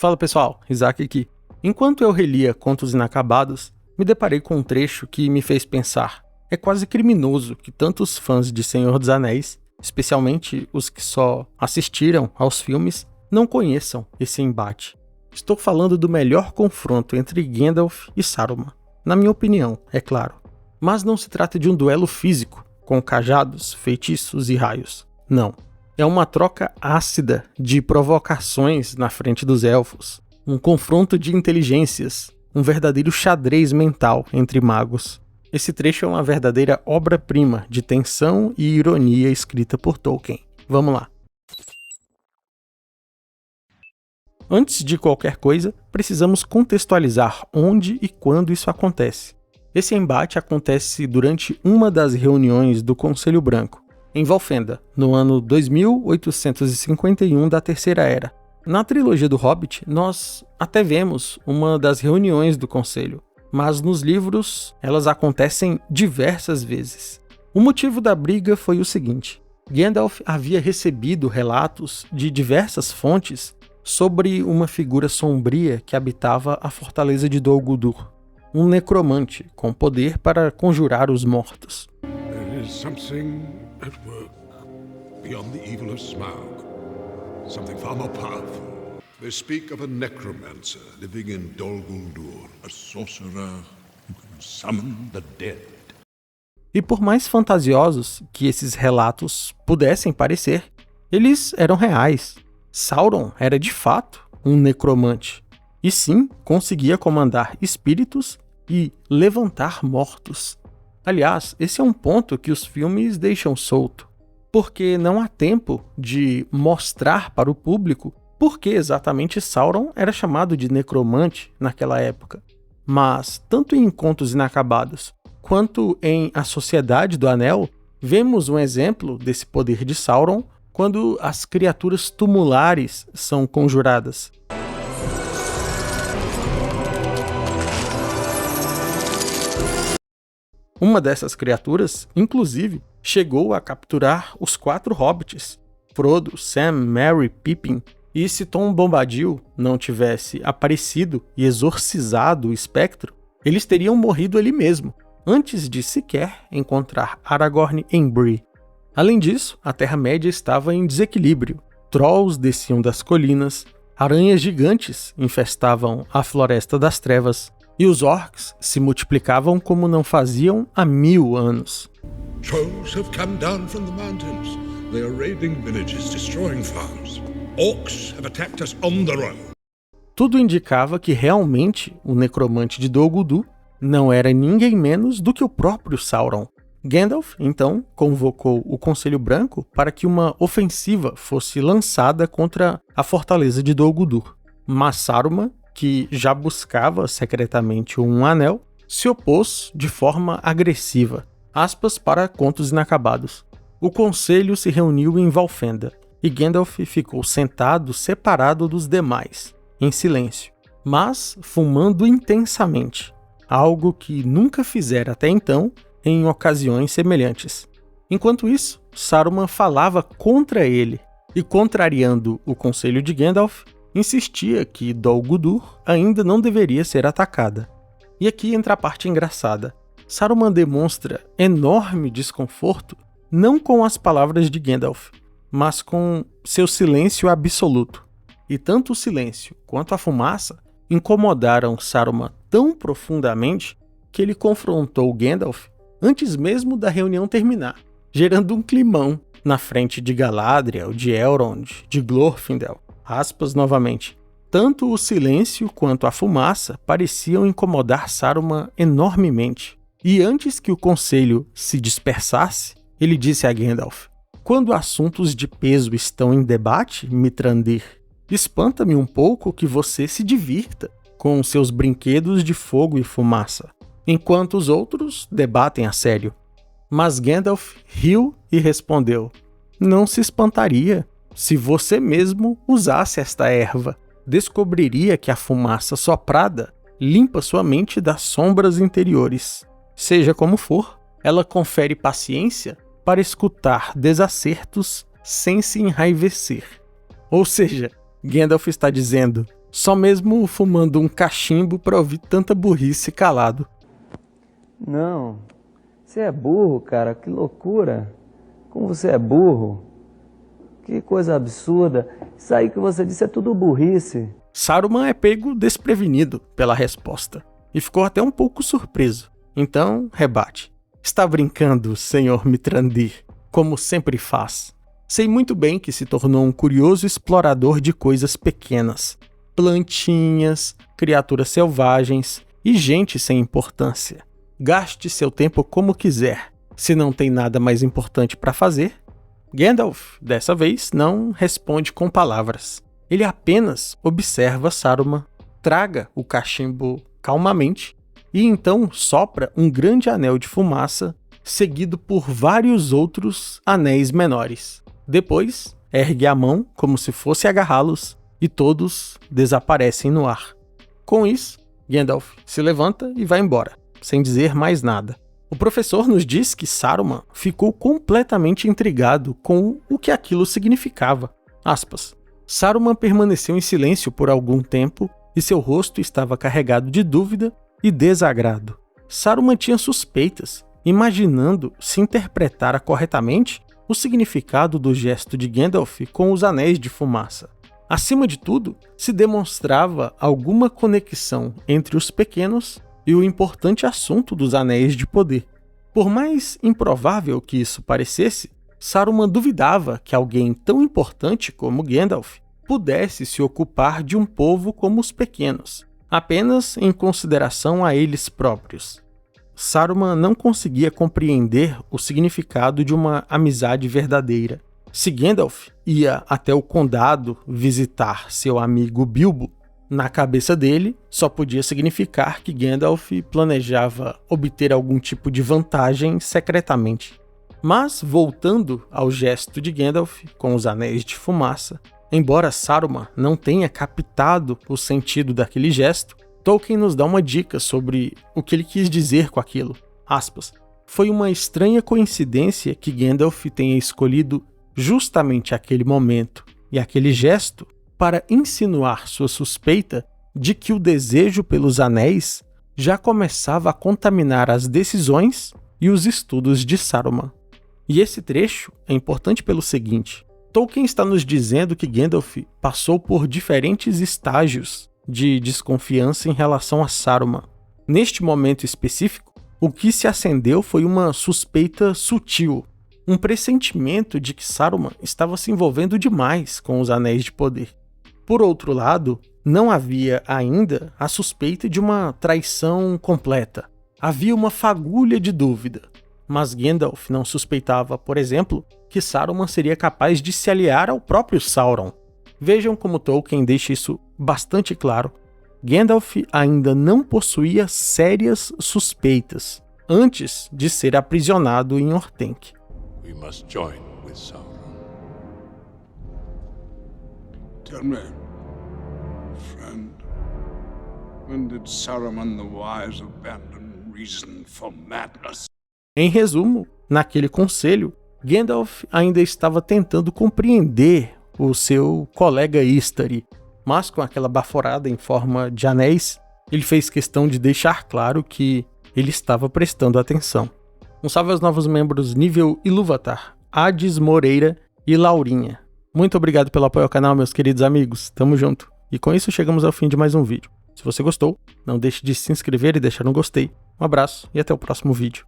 Fala pessoal, Isaac aqui. Enquanto eu relia Contos Inacabados, me deparei com um trecho que me fez pensar. É quase criminoso que tantos fãs de Senhor dos Anéis, especialmente os que só assistiram aos filmes, não conheçam esse embate. Estou falando do melhor confronto entre Gandalf e Saruman. Na minha opinião, é claro. Mas não se trata de um duelo físico, com cajados, feitiços e raios. Não. É uma troca ácida de provocações na frente dos elfos. Um confronto de inteligências. Um verdadeiro xadrez mental entre magos. Esse trecho é uma verdadeira obra-prima de tensão e ironia escrita por Tolkien. Vamos lá. Antes de qualquer coisa, precisamos contextualizar onde e quando isso acontece. Esse embate acontece durante uma das reuniões do Conselho Branco, em Valfenda, no ano 2851 da Terceira Era. Na trilogia do Hobbit, nós até vemos uma das reuniões do Conselho, mas nos livros elas acontecem diversas vezes. O motivo da briga foi o seguinte: Gandalf havia recebido relatos de diversas fontes sobre uma figura sombria que habitava a fortaleza de Dol Guldur, um necromante com poder para conjurar os mortos. There is something at work beyond the evil of Smaug. Something far more powerful. They speak of a necromancer living in Dol Guldur, a sorcerer who can summon the dead. E por mais fantasiosos que esses relatos pudessem parecer, eles eram reais. Sauron era de fato um necromante, e sim conseguia comandar espíritos e levantar mortos. Aliás, esse é um ponto que os filmes deixam solto, porque não há tempo de mostrar para o público por que exatamente Sauron era chamado de necromante naquela época. Mas, tanto em Contos Inacabados quanto em A Sociedade do Anel, vemos um exemplo desse poder de Sauron quando as criaturas tumulares são conjuradas. Uma dessas criaturas, inclusive, chegou a capturar os 4 hobbits, Frodo, Sam, Merry, Pippin, e se Tom Bombadil não tivesse aparecido e exorcizado o espectro, eles teriam morrido ali mesmo, antes de sequer encontrar Aragorn em Bree. Além disso, a Terra-média estava em desequilíbrio. Trolls desciam das colinas, aranhas gigantes infestavam a Floresta das Trevas, e os orcs se multiplicavam como não faziam há 1000 anos. Trolls have come down from the mountains. They are raiding villages, destroying farms. Orcs have attacked us on the road. Tudo indicava que realmente o necromante de Dol Guldur não era ninguém menos do que o próprio Sauron. Gandalf, então, convocou o Conselho Branco para que uma ofensiva fosse lançada contra a fortaleza de Dol Guldur. Mas Saruman, que já buscava secretamente um anel, se opôs de forma agressiva. Aspas para Contos Inacabados. O Conselho se reuniu em Valfenda, e Gandalf ficou sentado separado dos demais, em silêncio, mas fumando intensamente, algo que nunca fizera até então em ocasiões semelhantes. Enquanto isso, Saruman falava contra ele e, contrariando o conselho de Gandalf, insistia que Dol Guldur ainda não deveria ser atacada. E aqui entra a parte engraçada. Saruman demonstra enorme desconforto não com as palavras de Gandalf, mas com seu silêncio absoluto. E tanto o silêncio quanto a fumaça incomodaram Saruman tão profundamente que ele confrontou Gandalf antes mesmo da reunião terminar, gerando um climão na frente de Galadriel, de Elrond, de Glorfindel. Aspas novamente. Tanto o silêncio quanto a fumaça pareciam incomodar Saruman enormemente. E antes que o conselho se dispersasse, ele disse a Gandalf: "Quando assuntos de peso estão em debate, Mithrandir, espanta-me um pouco que você se divirta com seus brinquedos de fogo e fumaça, enquanto os outros debatem a sério." Mas Gandalf riu e respondeu: "Não se espantaria. Se você mesmo usasse esta erva, descobriria que a fumaça soprada limpa sua mente das sombras interiores. Seja como for, ela confere paciência para escutar desacertos sem se enraivecer." Ou seja, Gandalf está dizendo: só mesmo fumando um cachimbo para ouvir tanta burrice calado. Não, você é burro, cara, que loucura. Como você é burro. Que coisa absurda. Isso aí que você disse é tudo burrice. Saruman é pego desprevenido pela resposta e ficou até um pouco surpreso. Então, rebate. Está brincando, senhor Mithrandir, como sempre faz. Sei muito bem que se tornou um curioso explorador de coisas pequenas. Plantinhas, criaturas selvagens e gente sem importância. Gaste seu tempo como quiser. Se não tem nada mais importante para fazer, Gandalf, dessa vez, não responde com palavras. Ele apenas observa Saruman, traga o cachimbo calmamente e então sopra um grande anel de fumaça, seguido por vários outros anéis menores. Depois, ergue a mão como se fosse agarrá-los e todos desaparecem no ar. Com isso, Gandalf se levanta e vai embora, sem dizer mais nada. O professor nos diz que Saruman ficou completamente intrigado com o que aquilo significava. Aspas. Saruman permaneceu em silêncio por algum tempo e seu rosto estava carregado de dúvida e desagrado. Saruman tinha suspeitas, imaginando se interpretara corretamente o significado do gesto de Gandalf com os anéis de fumaça. Acima de tudo, se demonstrava alguma conexão entre os pequenos e o importante assunto dos Anéis de Poder. Por mais improvável que isso parecesse, Saruman duvidava que alguém tão importante como Gandalf pudesse se ocupar de um povo como os pequenos, apenas em consideração a eles próprios. Saruman não conseguia compreender o significado de uma amizade verdadeira. Se Gandalf ia até o condado visitar seu amigo Bilbo, na cabeça dele, só podia significar que Gandalf planejava obter algum tipo de vantagem secretamente. Mas, voltando ao gesto de Gandalf com os anéis de fumaça, embora Saruman não tenha captado o sentido daquele gesto, Tolkien nos dá uma dica sobre o que ele quis dizer com aquilo. Aspas. Foi uma estranha coincidência que Gandalf tenha escolhido justamente aquele momento e aquele gesto para insinuar sua suspeita de que o desejo pelos anéis já começava a contaminar as decisões e os estudos de Saruman. E esse trecho é importante pelo seguinte: Tolkien está nos dizendo que Gandalf passou por diferentes estágios de desconfiança em relação a Saruman. Neste momento específico, o que se acendeu foi uma suspeita sutil, um pressentimento de que Saruman estava se envolvendo demais com os Anéis de Poder. Por outro lado, não havia ainda a suspeita de uma traição completa. Havia uma fagulha de dúvida, mas Gandalf não suspeitava, por exemplo, que Saruman seria capaz de se aliar ao próprio Sauron. Vejam como Tolkien deixa isso bastante claro. Gandalf ainda não possuía sérias suspeitas antes de ser aprisionado em Orthanc. We must join with Sauron. Tell me, friend, when did Saruman the Wise abandon reason for madness? Em resumo, naquele conselho, Gandalf ainda estava tentando compreender o seu colega Istari, mas com aquela baforada em forma de anéis, ele fez questão de deixar claro que ele estava prestando atenção. Um salve aos novos membros Nível Ilúvatar, Hades Moreira e Laurinha. Muito obrigado pelo apoio ao canal, meus queridos amigos. Tamo junto. E com isso chegamos ao fim de mais um vídeo. Se você gostou, não deixe de se inscrever e deixar um gostei. Um abraço e até o próximo vídeo.